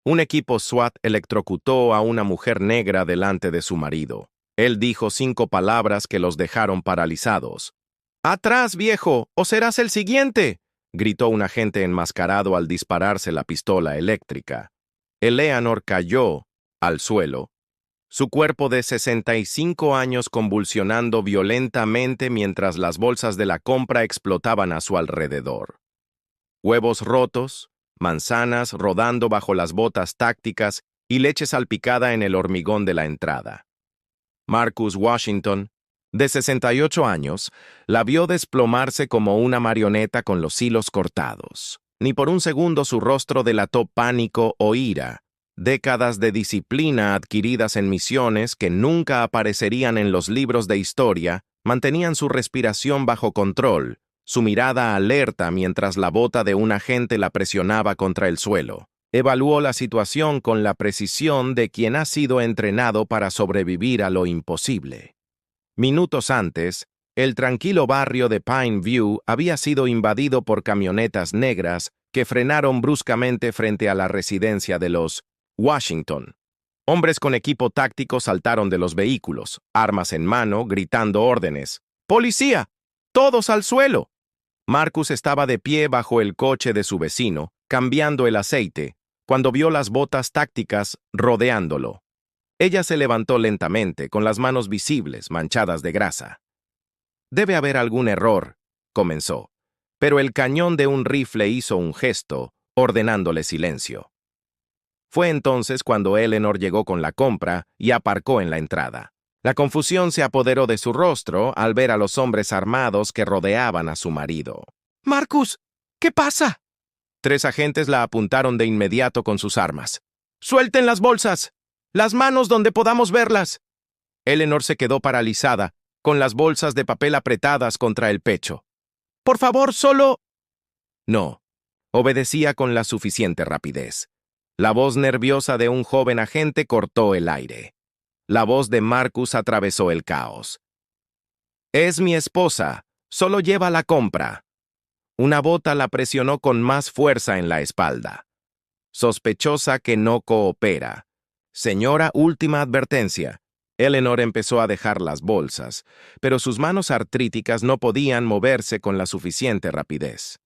Un equipo SWAT electrocutó a una mujer negra delante de su marido. Él dijo 5 palabras que los dejaron paralizados. «¡Atrás, viejo, o serás el siguiente!», gritó un agente enmascarado al dispararse la pistola eléctrica. Eleanor cayó al suelo, su cuerpo de 65 años convulsionando violentamente mientras las bolsas de la compra explotaban a su alrededor. Huevos rotos, manzanas rodando bajo las botas tácticas y leche salpicada en el hormigón de la entrada. Marcus Washington, de 68 años, la vio desplomarse como una marioneta con los hilos cortados. Ni por un segundo su rostro delató pánico o ira. Décadas de disciplina adquiridas en misiones que nunca aparecerían en los libros de historia mantenían su respiración bajo control, su mirada alerta mientras la bota de un agente la presionaba contra el suelo. Evaluó la situación con la precisión de quien ha sido entrenado para sobrevivir a lo imposible. Minutos antes, el tranquilo barrio de Pine View había sido invadido por camionetas negras que frenaron bruscamente frente a la residencia de los Washington. Hombres con equipo táctico saltaron de los vehículos, armas en mano, gritando órdenes. ¡Policía! ¡Todos al suelo! Marcus estaba de pie bajo el coche de su vecino, cambiando el aceite, cuando vio las botas tácticas rodeándolo. Ella se levantó lentamente, con las manos visibles, manchadas de grasa. «Debe haber algún error», comenzó, pero el cañón de un rifle hizo un gesto, ordenándole silencio. Fue entonces cuando Eleanor llegó con la compra y aparcó en la entrada. La confusión se apoderó de su rostro al ver a los hombres armados que rodeaban a su marido. «Marcus, ¿qué pasa?». 3 agentes la apuntaron de inmediato con sus armas. «¡Suelten las bolsas! ¡Las manos donde podamos verlas!». Eleanor se quedó paralizada, con las bolsas de papel apretadas contra el pecho. «Por favor, solo…». No, obedecía con la suficiente rapidez. La voz nerviosa de un joven agente cortó el aire. La voz de Marcus atravesó el caos. «Es mi esposa. Solo lleva la compra». Una bota la presionó con más fuerza en la espalda. «Sospechosa que no coopera. Señora, última advertencia». Eleanor empezó a dejar las bolsas, pero sus manos artríticas no podían moverse con la suficiente rapidez.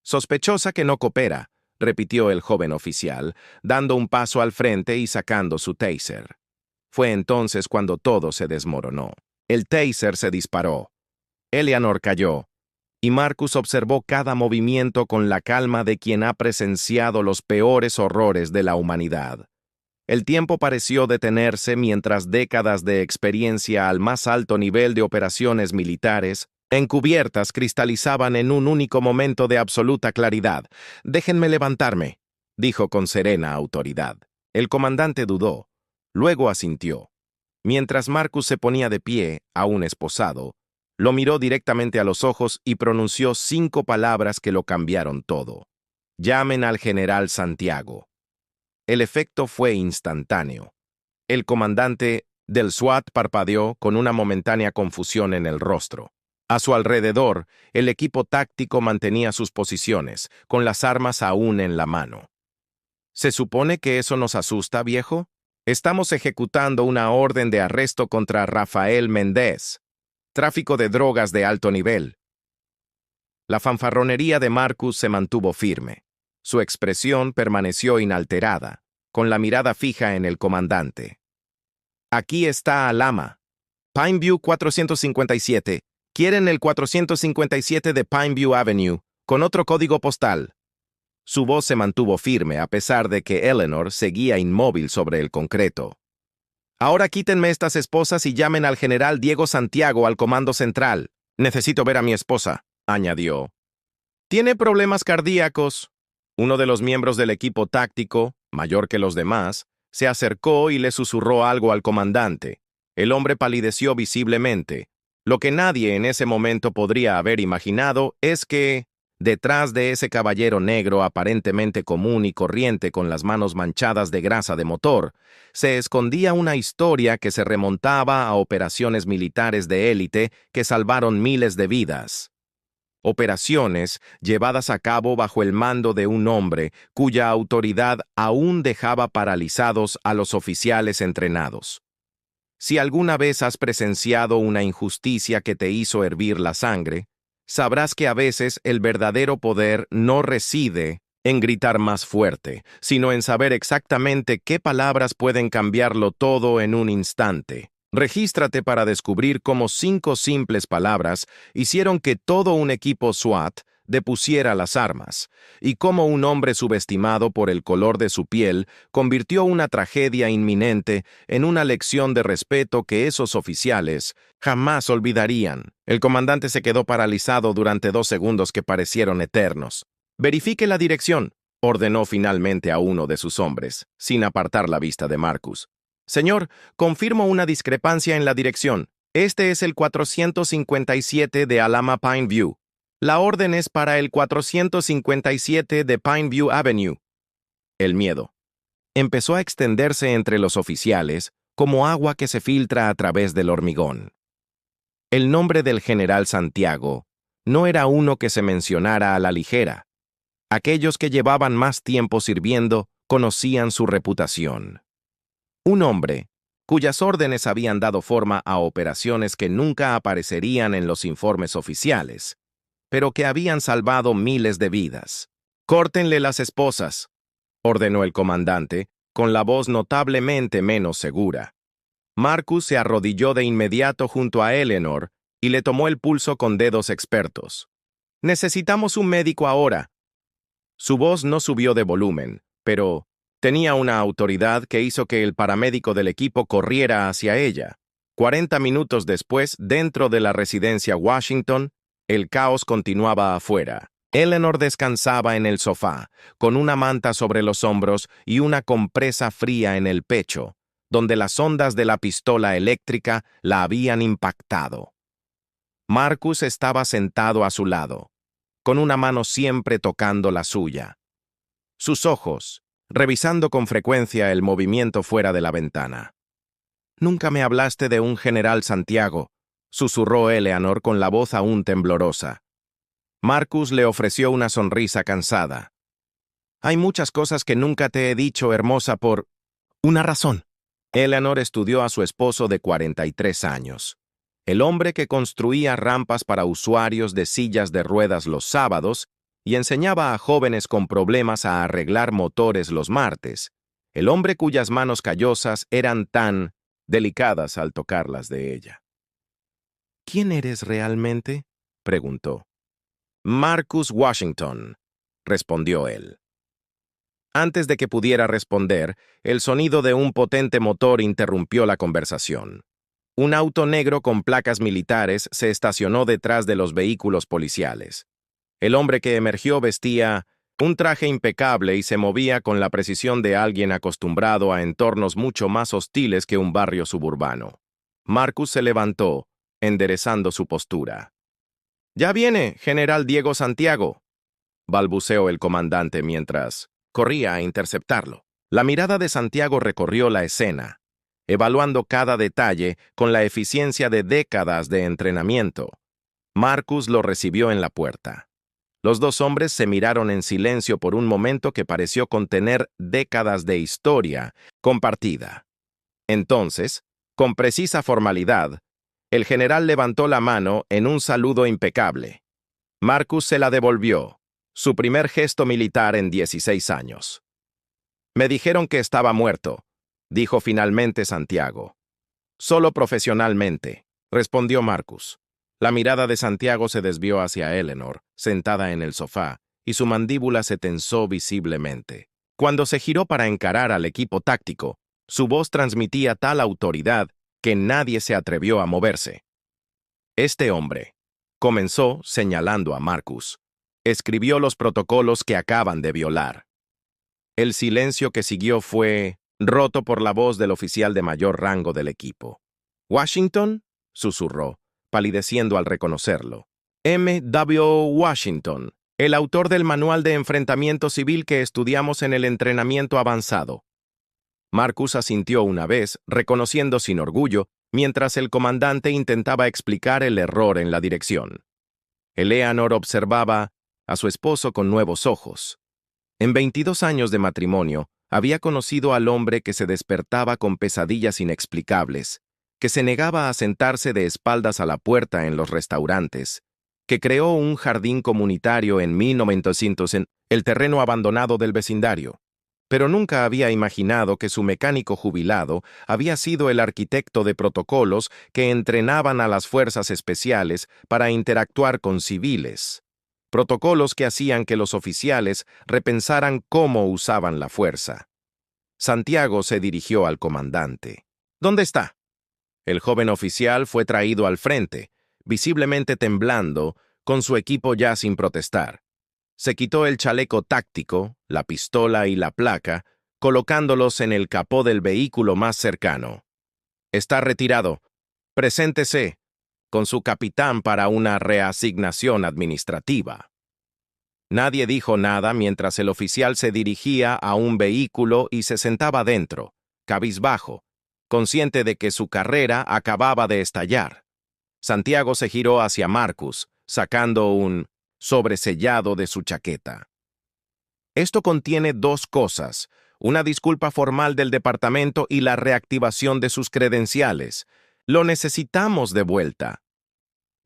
«Sospechosa que no coopera», repitió el joven oficial, dando un paso al frente y sacando su taser. Fue entonces cuando todo se desmoronó. El taser se disparó. Eleanor cayó, y Marcus observó cada movimiento con la calma de quien ha presenciado los peores horrores de la humanidad. El tiempo pareció detenerse mientras décadas de experiencia al más alto nivel de operaciones militares encubiertas cristalizaban en un único momento de absoluta claridad. «Déjenme levantarme», dijo con serena autoridad. El comandante dudó, luego asintió. Mientras Marcus se ponía de pie, aún esposado, lo miró directamente a los ojos y pronunció 5 palabras que lo cambiaron todo. «Llamen al general Santiago». El efecto fue instantáneo. El comandante del SWAT parpadeó con una momentánea confusión en el rostro. A su alrededor, el equipo táctico mantenía sus posiciones, con las armas aún en la mano. «¿Se supone que eso nos asusta, viejo? Estamos ejecutando una orden de arresto contra Rafael Méndez. Tráfico de drogas de alto nivel». La fanfarronería de Marcus se mantuvo firme. Su expresión permaneció inalterada, con la mirada fija en el comandante. «Aquí está Alama. Pineview 457. Quieren el 457 de Pineview Avenue, con otro código postal». Su voz se mantuvo firme a pesar de que Eleanor seguía inmóvil sobre el concreto. «Ahora quítenme estas esposas y llamen al general Diego Santiago al comando central. Necesito ver a mi esposa», añadió. «Tiene problemas cardíacos». Uno de los miembros del equipo táctico, mayor que los demás, se acercó y le susurró algo al comandante. El hombre palideció visiblemente. Lo que nadie en ese momento podría haber imaginado es que, detrás de ese caballero negro aparentemente común y corriente con las manos manchadas de grasa de motor, se escondía una historia que se remontaba a operaciones militares de élite que salvaron miles de vidas. operaciones llevadas a cabo bajo el mando de un hombre cuya autoridad aún dejaba paralizados a los oficiales entrenados. Si alguna vez has presenciado una injusticia que te hizo hervir la sangre, sabrás que a veces el verdadero poder no reside en gritar más fuerte, sino en saber exactamente qué palabras pueden cambiarlo todo en un instante. Regístrate para descubrir cómo 5 simples palabras hicieron que todo un equipo SWAT depusiera las armas, y cómo un hombre subestimado por el color de su piel convirtió una tragedia inminente en una lección de respeto que esos oficiales jamás olvidarían. El comandante se quedó paralizado durante 2 segundos que parecieron eternos. «Verifique la dirección», ordenó finalmente a uno de sus hombres, sin apartar la vista de Marcus. «Señor, confirmo una discrepancia en la dirección. Este es el 457 de Alama Pine View. La orden es para el 457 de Pineview Avenue». El miedo empezó a extenderse entre los oficiales como agua que se filtra a través del hormigón. El nombre del general Santiago no era uno que se mencionara a la ligera. Aquellos que llevaban más tiempo sirviendo conocían su reputación. Un hombre cuyas órdenes habían dado forma a operaciones que nunca aparecerían en los informes oficiales, pero que habían salvado miles de vidas. «Córtenle las esposas», ordenó el comandante, con la voz notablemente menos segura. Marcus se arrodilló de inmediato junto a Eleanor y le tomó el pulso con dedos expertos. «Necesitamos un médico ahora». Su voz no subió de volumen, pero tenía una autoridad que hizo que el paramédico del equipo corriera hacia ella. 40 minutos después, dentro de la residencia Washington, el caos continuaba afuera. Eleanor descansaba en el sofá, con una manta sobre los hombros y una compresa fría en el pecho, donde las ondas de la pistola eléctrica la habían impactado. Marcus estaba sentado a su lado, con una mano siempre tocando la suya. Sus ojos, revisando con frecuencia el movimiento fuera de la ventana. «Nunca me hablaste de un general Santiago», susurró Eleanor con la voz aún temblorosa. Marcus le ofreció una sonrisa cansada. «Hay muchas cosas que nunca te he dicho, hermosa, por una razón». Eleanor estudió a su esposo de 43 años. El hombre que construía rampas para usuarios de sillas de ruedas los sábados y enseñaba a jóvenes con problemas a arreglar motores los martes. El hombre cuyas manos callosas eran tan delicadas al tocarlas de ella. «¿Quién eres realmente?», preguntó. «Marcus Washington», respondió él. Antes de que pudiera responder, el sonido de un potente motor interrumpió la conversación. Un auto negro con placas militares se estacionó detrás de los vehículos policiales. El hombre que emergió vestía un traje impecable y se movía con la precisión de alguien acostumbrado a entornos mucho más hostiles que un barrio suburbano. Marcus se levantó, enderezando su postura. «Ya viene, general Diego Santiago», balbuceó el comandante mientras corría a interceptarlo. La mirada de Santiago recorrió la escena, evaluando cada detalle con la eficiencia de décadas de entrenamiento. Marcus lo recibió en la puerta. Los dos hombres se miraron en silencio por un momento que pareció contener décadas de historia compartida. Entonces, con precisa formalidad, el general levantó la mano en un saludo impecable. Marcus se la devolvió, su primer gesto militar en 16 años. «Me dijeron que estaba muerto», dijo finalmente Santiago. «Solo profesionalmente», respondió Marcus. La mirada de Santiago se desvió hacia Eleanor, sentada en el sofá, y su mandíbula se tensó visiblemente. Cuando se giró para encarar al equipo táctico, su voz transmitía tal autoridad que nadie se atrevió a moverse. «Este hombre», comenzó señalando a Marcus, «escribió los protocolos que acaban de violar». El silencio que siguió fue roto por la voz del oficial de mayor rango del equipo. «¿Washington?», susurró, palideciendo al reconocerlo. «M.W. Washington, el autor del manual de enfrentamiento civil que estudiamos en el entrenamiento avanzado». Marcus asintió una vez, reconociendo sin orgullo, mientras el comandante intentaba explicar el error en la dirección. Eleanor observaba a su esposo con nuevos ojos. En 22 años de matrimonio, había conocido al hombre que se despertaba con pesadillas inexplicables, que se negaba a sentarse de espaldas a la puerta en los restaurantes, que creó un jardín comunitario en 1900 en el terreno abandonado del vecindario. Pero nunca había imaginado que su mecánico jubilado había sido el arquitecto de protocolos que entrenaban a las fuerzas especiales para interactuar con civiles. Protocolos que hacían que los oficiales repensaran cómo usaban la fuerza. Santiago se dirigió al comandante. ¿Dónde está? El joven oficial fue traído al frente, visiblemente temblando, con su equipo ya sin protestar. Se quitó el chaleco táctico, la pistola y la placa, colocándolos en el capó del vehículo más cercano. Está retirado. Preséntese con su capitán para una reasignación administrativa. Nadie dijo nada mientras el oficial se dirigía a un vehículo y se sentaba dentro, cabizbajo, consciente de que su carrera acababa de estallar. Santiago se giró hacia Marcus, sacando un sobresellado de su chaqueta. Esto contiene dos cosas: una disculpa formal del departamento y la reactivación de sus credenciales. Lo necesitamos de vuelta.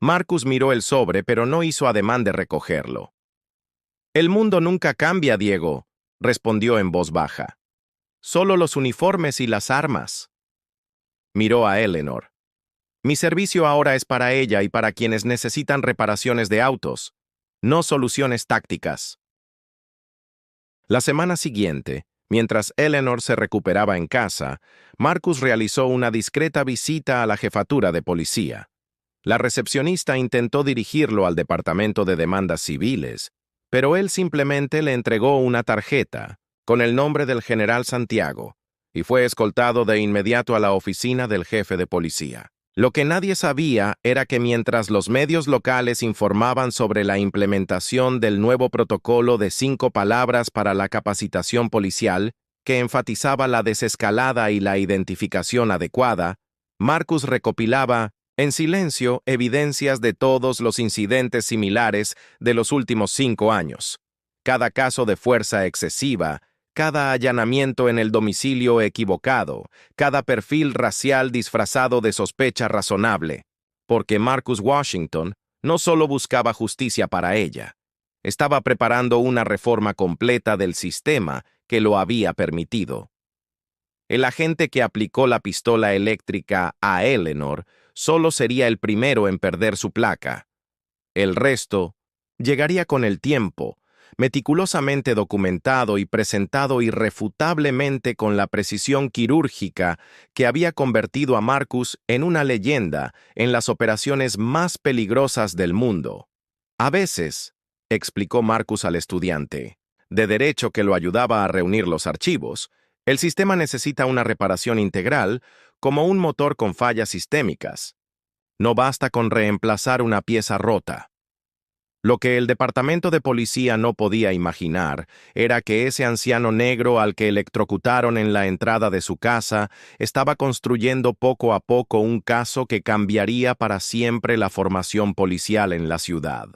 Marcus miró el sobre, pero no hizo ademán de recogerlo. El mundo nunca cambia, Diego, respondió en voz baja. Solo los uniformes y las armas. Miró a Eleanor. Mi servicio ahora es para ella y para quienes necesitan reparaciones de autos, no soluciones tácticas. La semana siguiente, mientras Eleanor se recuperaba en casa, Marcus realizó una discreta visita a la jefatura de policía. La recepcionista intentó dirigirlo al departamento de demandas civiles, pero él simplemente le entregó una tarjeta con el nombre del general Santiago y fue escoltado de inmediato a la oficina del jefe de policía. Lo que nadie sabía era que mientras los medios locales informaban sobre la implementación del nuevo protocolo de 5 palabras para la capacitación policial, que enfatizaba la desescalada y la identificación adecuada, Marcus recopilaba, en silencio, evidencias de todos los incidentes similares de los últimos 5 años. Cada caso de fuerza excesiva, cada allanamiento en el domicilio equivocado, cada perfil racial disfrazado de sospecha razonable, porque Marcus Washington no solo buscaba justicia para ella, estaba preparando una reforma completa del sistema que lo había permitido. El agente que aplicó la pistola eléctrica a Eleanor solo sería el primero en perder su placa. El resto llegaría con el tiempo, meticulosamente documentado y presentado irrefutablemente con la precisión quirúrgica que había convertido a Marcus en una leyenda en las operaciones más peligrosas del mundo. A veces, explicó Marcus al estudiante, de derecho que lo ayudaba a reunir los archivos, el sistema necesita una reparación integral como un motor con fallas sistémicas. No basta con reemplazar una pieza rota. Lo que el departamento de policía no podía imaginar era que ese anciano negro al que electrocutaron en la entrada de su casa estaba construyendo poco a poco un caso que cambiaría para siempre la formación policial en la ciudad.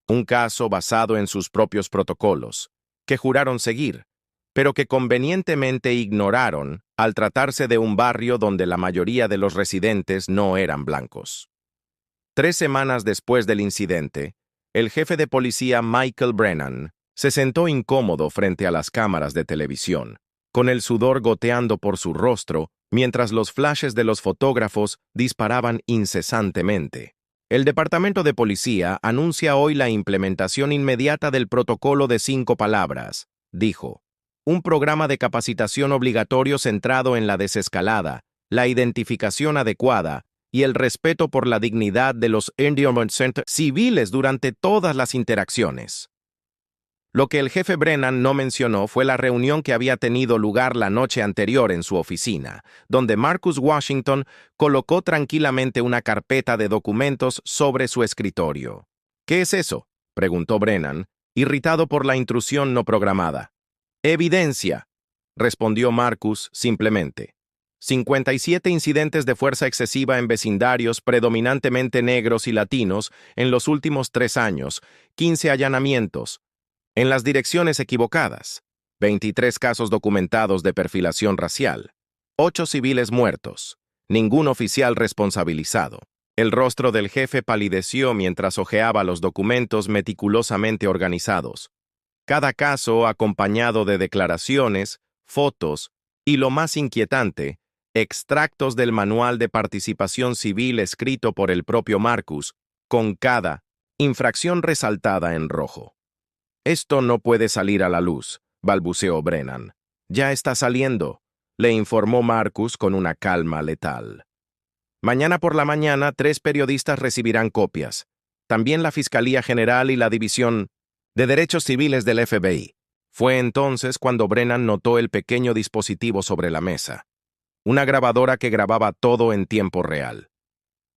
Un caso basado en sus propios protocolos, que juraron seguir, pero que convenientemente ignoraron al tratarse de un barrio donde la mayoría de los residentes no eran blancos. 3 semanas después del incidente, el jefe de policía Michael Brennan se sentó incómodo frente a las cámaras de televisión, con el sudor goteando por su rostro mientras los flashes de los fotógrafos disparaban incesantemente. El Departamento de Policía anuncia hoy la implementación inmediata del protocolo de 5 palabras, dijo. Un programa de capacitación obligatorio centrado en la desescalada, la identificación adecuada y el respeto por la dignidad de los civiles durante todas las interacciones. Lo que el jefe Brennan no mencionó fue la reunión que había tenido lugar la noche anterior en su oficina, donde Marcus Washington colocó tranquilamente una carpeta de documentos sobre su escritorio. ¿Qué es eso?, preguntó Brennan, irritado por la intrusión no programada. Evidencia, respondió Marcus simplemente. 57 incidentes de fuerza excesiva en vecindarios predominantemente negros y latinos en los últimos 3 años, 15 allanamientos, en las direcciones equivocadas, 23 casos documentados de perfilación racial, 8 civiles muertos, ningún oficial responsabilizado. El rostro del jefe palideció mientras hojeaba los documentos meticulosamente organizados. Cada caso acompañado de declaraciones, fotos y, lo más inquietante, extractos del manual de participación civil escrito por el propio Marcus, con cada infracción resaltada en rojo. «Esto no puede salir a la luz», balbuceó Brennan. «Ya está saliendo», le informó Marcus con una calma letal. «Mañana por la mañana 3 periodistas recibirán copias. También la Fiscalía General y la División de Derechos Civiles del FBI». Fue entonces cuando Brennan notó el pequeño dispositivo sobre la mesa. Una grabadora que grababa todo en tiempo real.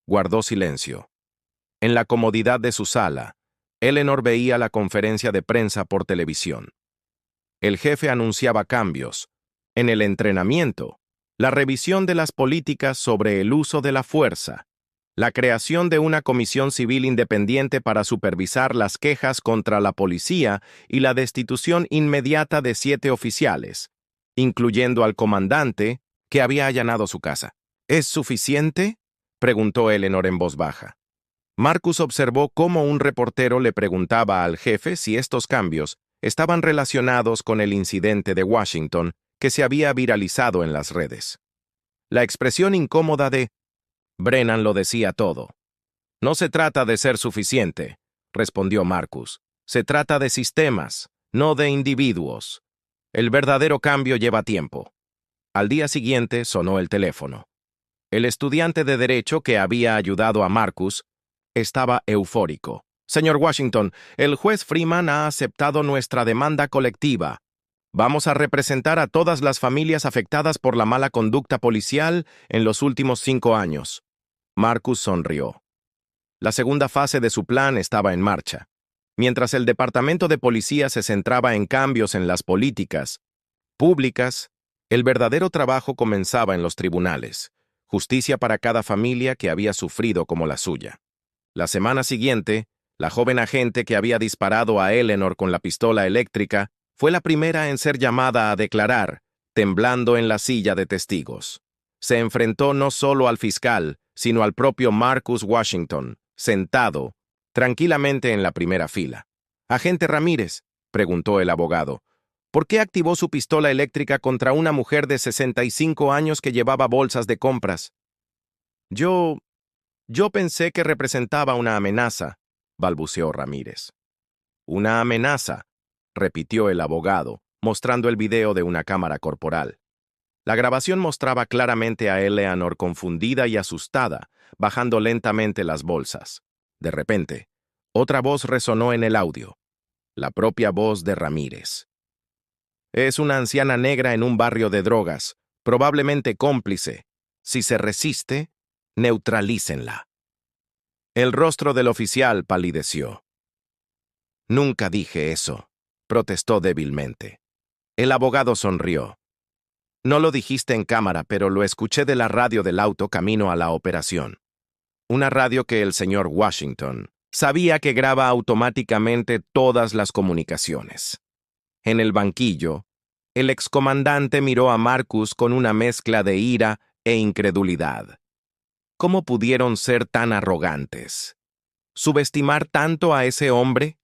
Guardó silencio. En la comodidad de su sala, Eleanor veía la conferencia de prensa por televisión. El jefe anunciaba cambios en el entrenamiento, la revisión de las políticas sobre el uso de la fuerza, la creación de una comisión civil independiente para supervisar las quejas contra la policía y la destitución inmediata de 7 oficiales, incluyendo al comandante, que había allanado su casa. «¿Es suficiente?», preguntó Eleanor en voz baja. Marcus observó cómo un reportero le preguntaba al jefe si estos cambios estaban relacionados con el incidente de Washington que se había viralizado en las redes. La expresión incómoda de Brennan lo decía todo. «No se trata de ser suficiente», respondió Marcus. «Se trata de sistemas, no de individuos. El verdadero cambio lleva tiempo». Al día siguiente sonó el teléfono. El estudiante de Derecho que había ayudado a Marcus estaba eufórico. «Señor Washington, el juez Freeman ha aceptado nuestra demanda colectiva. Vamos a representar a todas las familias afectadas por la mala conducta policial en los últimos 5 años». Marcus sonrió. La segunda fase de su plan estaba en marcha. Mientras el Departamento de Policía se centraba en cambios en las políticas públicas, el verdadero trabajo comenzaba en los tribunales, justicia para cada familia que había sufrido como la suya. La semana siguiente, la joven agente que había disparado a Eleanor con la pistola eléctrica fue la primera en ser llamada a declarar, temblando en la silla de testigos. Se enfrentó no solo al fiscal, sino al propio Marcus Washington, sentado tranquilamente en la primera fila. «Agente Ramírez», preguntó el abogado, «¿por qué activó su pistola eléctrica contra una mujer de 65 años que llevaba bolsas de compras?» Yo pensé que representaba una amenaza», balbuceó Ramírez. «Una amenaza», repitió el abogado, mostrando el video de una cámara corporal. La grabación mostraba claramente a Eleanor confundida y asustada, bajando lentamente las bolsas. De repente, otra voz resonó en el audio, la propia voz de Ramírez. «Es una anciana negra en un barrio de drogas, probablemente cómplice. Si se resiste, neutralícenla». El rostro del oficial palideció. «Nunca dije eso», protestó débilmente. El abogado sonrió. «No lo dijiste en cámara, pero lo escuché de la radio del auto camino a la operación. Una radio que el señor Washington sabía que graba automáticamente todas las comunicaciones». En el banquillo, el excomandante miró a Marcus con una mezcla de ira e incredulidad. ¿Cómo pudieron ser tan arrogantes? ¿Subestimar tanto a ese hombre?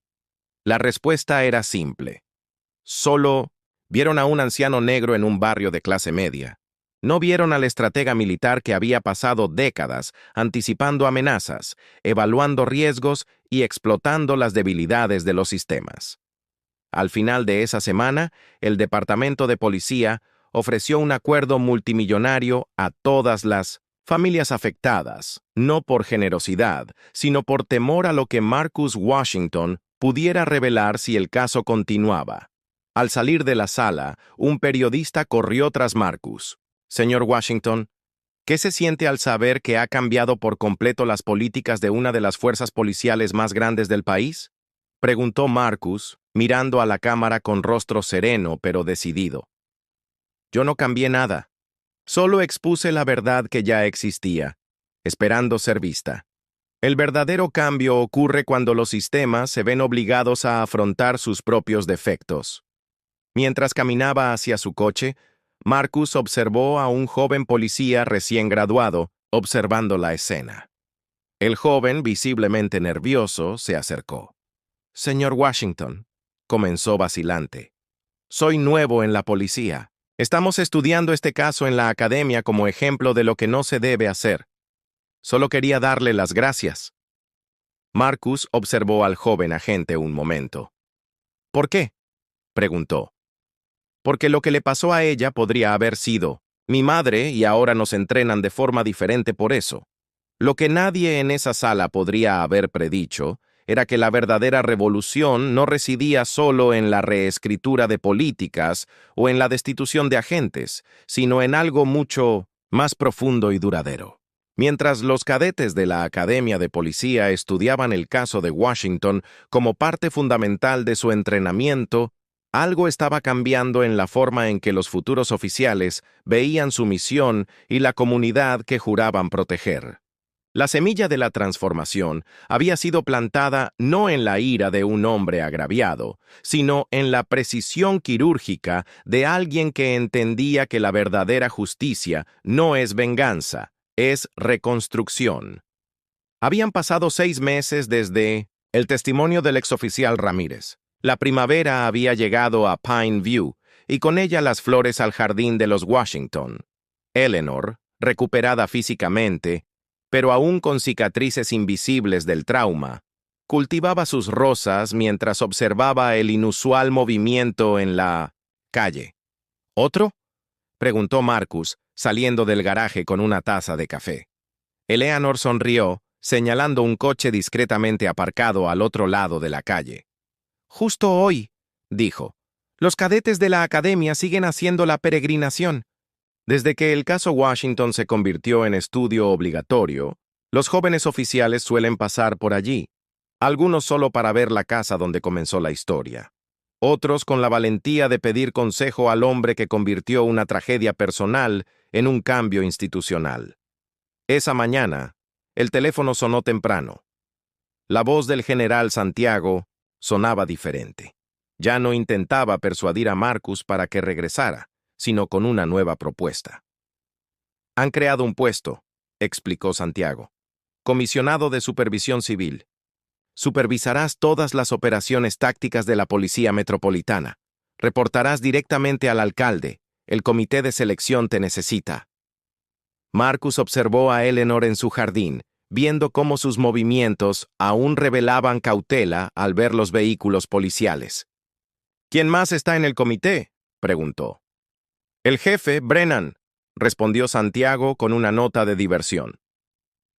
La respuesta era simple. Solo vieron a un anciano negro en un barrio de clase media. No vieron al estratega militar que había pasado décadas anticipando amenazas, evaluando riesgos y explotando las debilidades de los sistemas. Al final de esa semana, el Departamento de Policía ofreció un acuerdo multimillonario a todas las familias afectadas, no por generosidad, sino por temor a lo que Marcus Washington pudiera revelar si el caso continuaba. Al salir de la sala, un periodista corrió tras Marcus. «Señor Washington, ¿qué se siente al saber que ha cambiado por completo las políticas de una de las fuerzas policiales más grandes del país?», preguntó Marcus, mirando a la cámara con rostro sereno pero decidido. «Yo no cambié nada. Solo expuse la verdad que ya existía, esperando ser vista. El verdadero cambio ocurre cuando los sistemas se ven obligados a afrontar sus propios defectos. Mientras caminaba hacia su coche, Marcus observó a un joven policía recién graduado, observando la escena. El joven, visiblemente nervioso, se acercó. «Señor Washington», comenzó vacilante. «Soy nuevo en la policía. Estamos estudiando este caso en la academia como ejemplo de lo que no se debe hacer. Solo quería darle las gracias». Marcus observó al joven agente un momento. «¿Por qué?», preguntó. «Porque lo que le pasó a ella podría haber sido mi madre y ahora nos entrenan de forma diferente por eso. Lo que nadie en esa sala podría haber predicho era que la verdadera revolución no residía solo en la reescritura de políticas o en la destitución de agentes, sino en algo mucho más profundo y duradero». Mientras los cadetes de la Academia de Policía estudiaban el caso de Washington como parte fundamental de su entrenamiento, algo estaba cambiando en la forma en que los futuros oficiales veían su misión y la comunidad que juraban proteger. La semilla de la transformación había sido plantada no en la ira de un hombre agraviado, sino en la precisión quirúrgica de alguien que entendía que la verdadera justicia no es venganza, es reconstrucción. Habían pasado 6 meses desde el testimonio del exoficial Ramírez. La primavera había llegado a Pine View y con ella las flores al jardín de los Washington. Eleanor, recuperada físicamente, pero aún con cicatrices invisibles del trauma, cultivaba sus rosas mientras observaba el inusual movimiento en la calle. ¿Otro?, preguntó Marcus, saliendo del garaje con una taza de café. Eleanor sonrió, señalando un coche discretamente aparcado al otro lado de la calle. «Justo hoy», dijo, «los cadetes de la academia siguen haciendo la peregrinación». Desde que el caso Washington se convirtió en estudio obligatorio, los jóvenes oficiales suelen pasar por allí, algunos solo para ver la casa donde comenzó la historia, otros con la valentía de pedir consejo al hombre que convirtió una tragedia personal en un cambio institucional. Esa mañana, el teléfono sonó temprano. La voz del general Santiago sonaba diferente. Ya no intentaba persuadir a Marcus para que regresara, sino con una nueva propuesta. «Han creado un puesto», explicó Santiago. «Comisionado de Supervisión Civil. Supervisarás todas las operaciones tácticas de la Policía Metropolitana. Reportarás directamente al alcalde. El comité de selección te necesita». Marcus observó a Eleanor en su jardín, viendo cómo sus movimientos aún revelaban cautela al ver los vehículos policiales. «¿Quién más está en el comité?», preguntó. «El jefe, Brennan», respondió Santiago con una nota de diversión.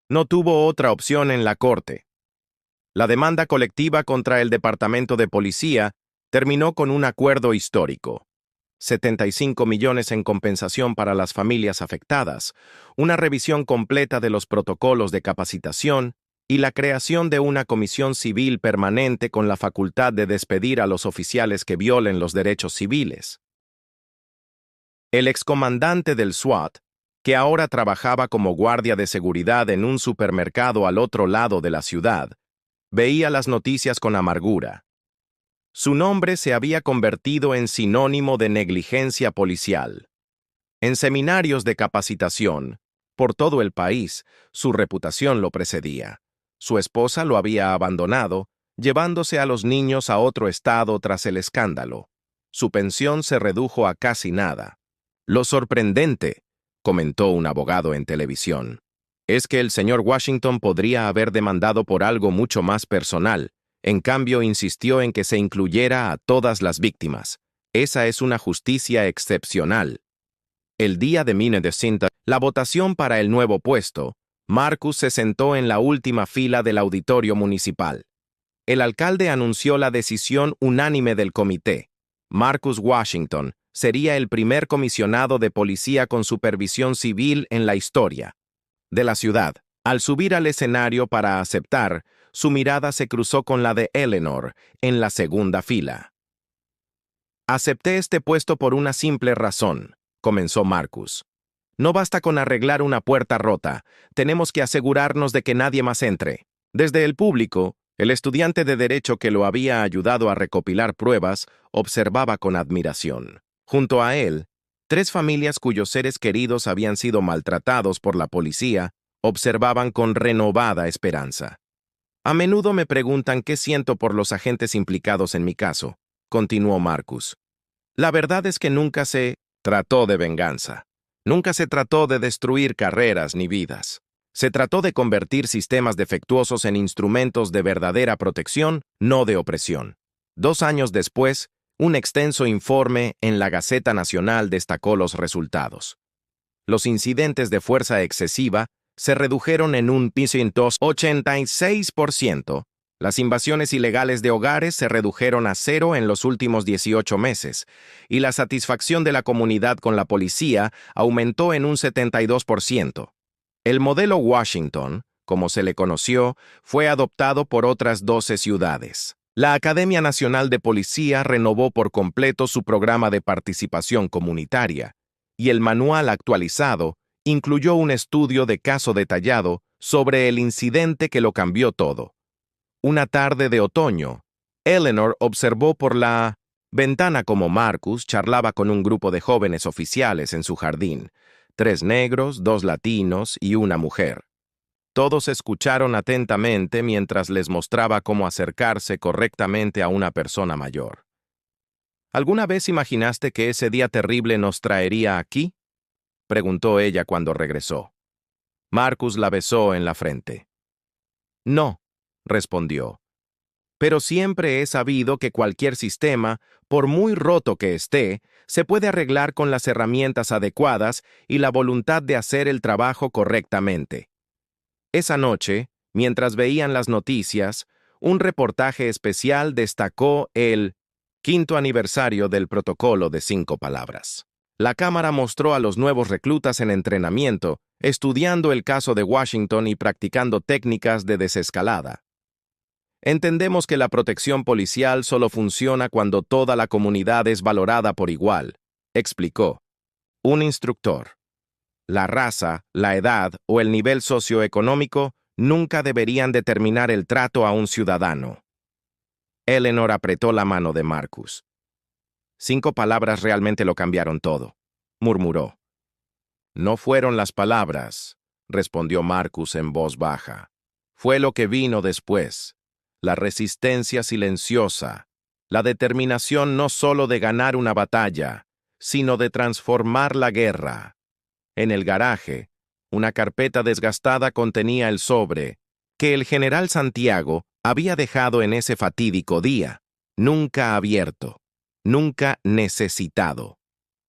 No tuvo otra opción en la corte. La demanda colectiva contra el Departamento de Policía terminó con un acuerdo histórico. 75 millones en compensación para las familias afectadas, una revisión completa de los protocolos de capacitación y la creación de una comisión civil permanente con la facultad de despedir a los oficiales que violen los derechos civiles. El excomandante del SWAT, que ahora trabajaba como guardia de seguridad en un supermercado al otro lado de la ciudad, veía las noticias con amargura. Su nombre se había convertido en sinónimo de negligencia policial. En seminarios de capacitación, por todo el país, su reputación lo precedía. Su esposa lo había abandonado, llevándose a los niños a otro estado tras el escándalo. Su pensión se redujo a casi nada. «Lo sorprendente», comentó un abogado en televisión, «es que el señor Washington podría haber demandado por algo mucho más personal. En cambio, insistió en que se incluyera a todas las víctimas. Esa es una justicia excepcional». El día de la votación para el nuevo puesto, Marcus se sentó en la última fila del auditorio municipal. El alcalde anunció la decisión unánime del comité. Marcus Washington sería el primer comisionado de policía con supervisión civil en la historia de la ciudad. Al subir al escenario para aceptar, su mirada se cruzó con la de Eleanor en la segunda fila. «Acepté este puesto por una simple razón», comenzó Marcus. No basta con arreglar una puerta rota, tenemos que asegurarnos de que nadie más entre. Desde el público, el estudiante de Derecho que lo había ayudado a recopilar pruebas observaba con admiración. Junto a él, 3 familias cuyos seres queridos habían sido maltratados por la policía observaban con renovada esperanza. A menudo me preguntan qué siento por los agentes implicados en mi caso, continuó Marcus. La verdad es que nunca se trató de venganza. Nunca se trató de destruir carreras ni vidas. Se trató de convertir sistemas defectuosos en instrumentos de verdadera protección, no de opresión. 2 años después, un extenso informe en la Gaceta Nacional destacó los resultados. Los incidentes de fuerza excesiva se redujeron en un 186%. Las invasiones ilegales de hogares se redujeron a 0 en los últimos 18 meses, y la satisfacción de la comunidad con la policía aumentó en un 72%. El modelo Washington, como se le conoció, fue adoptado por otras 12 ciudades. La Academia Nacional de Policía renovó por completo su programa de participación comunitaria, y el manual actualizado incluyó un estudio de caso detallado sobre el incidente que lo cambió todo. Una tarde de otoño, Eleanor observó por la ventana cómo Marcus charlaba con un grupo de jóvenes oficiales en su jardín, 3 negros, 2 latinos y una mujer. Todos escucharon atentamente mientras les mostraba cómo acercarse correctamente a una persona mayor. ¿Alguna vez imaginaste que ese día terrible nos traería aquí?, preguntó ella cuando regresó. Marcus la besó en la frente. No, respondió. Pero siempre he sabido que cualquier sistema, por muy roto que esté, se puede arreglar con las herramientas adecuadas y la voluntad de hacer el trabajo correctamente. Esa noche, mientras veían las noticias, un reportaje especial destacó el 5º aniversario del protocolo de 5 palabras. La cámara mostró a los nuevos reclutas en entrenamiento, estudiando el caso de Washington y practicando técnicas de desescalada. Entendemos que la protección policial solo funciona cuando toda la comunidad es valorada por igual, explicó un instructor. La raza, la edad o el nivel socioeconómico nunca deberían determinar el trato a un ciudadano. Eleanor apretó la mano de Marcus. 5 palabras realmente lo cambiaron todo, murmuró. No fueron las palabras, respondió Marcus en voz baja. Fue lo que vino después. La resistencia silenciosa, la determinación no solo de ganar una batalla, sino de transformar la guerra. En el garaje, una carpeta desgastada contenía el sobre que el general Santiago había dejado en ese fatídico día, nunca abierto, nunca necesitado.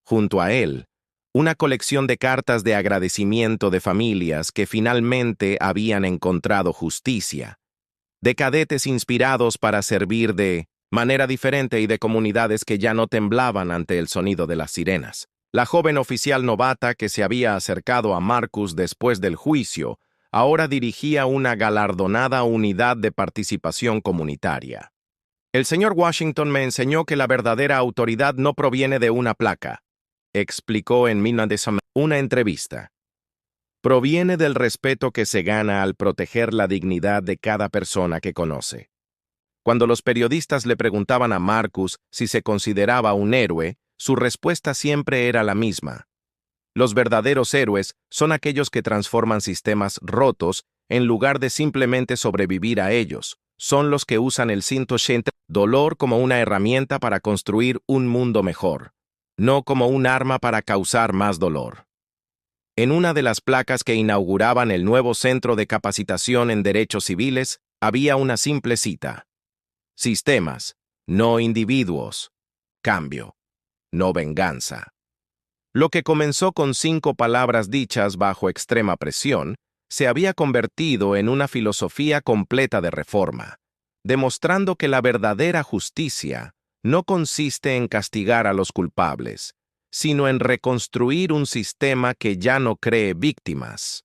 Junto a él, una colección de cartas de agradecimiento de familias que finalmente habían encontrado justicia, de cadetes inspirados para servir de manera diferente y de comunidades que ya no temblaban ante el sonido de las sirenas. La joven oficial novata que se había acercado a Marcus después del juicio ahora dirigía una galardonada unidad de participación comunitaria. El señor Washington me enseñó que la verdadera autoridad no proviene de una placa, explicó en una entrevista. Proviene del respeto que se gana al proteger la dignidad de cada persona que conoce. Cuando los periodistas le preguntaban a Marcus si se consideraba un héroe, su respuesta siempre era la misma. Los verdaderos héroes son aquellos que transforman sistemas rotos en lugar de simplemente sobrevivir a ellos. Son los que usan el dolor como una herramienta para construir un mundo mejor, no como un arma para causar más dolor. En una de las placas que inauguraban el nuevo Centro de Capacitación en Derechos Civiles había una simple cita. Sistemas, no individuos. Cambio, no venganza. Lo que comenzó con 5 palabras dichas bajo extrema presión, se había convertido en una filosofía completa de reforma, demostrando que la verdadera justicia no consiste en castigar a los culpables, sino en reconstruir un sistema que ya no cree víctimas.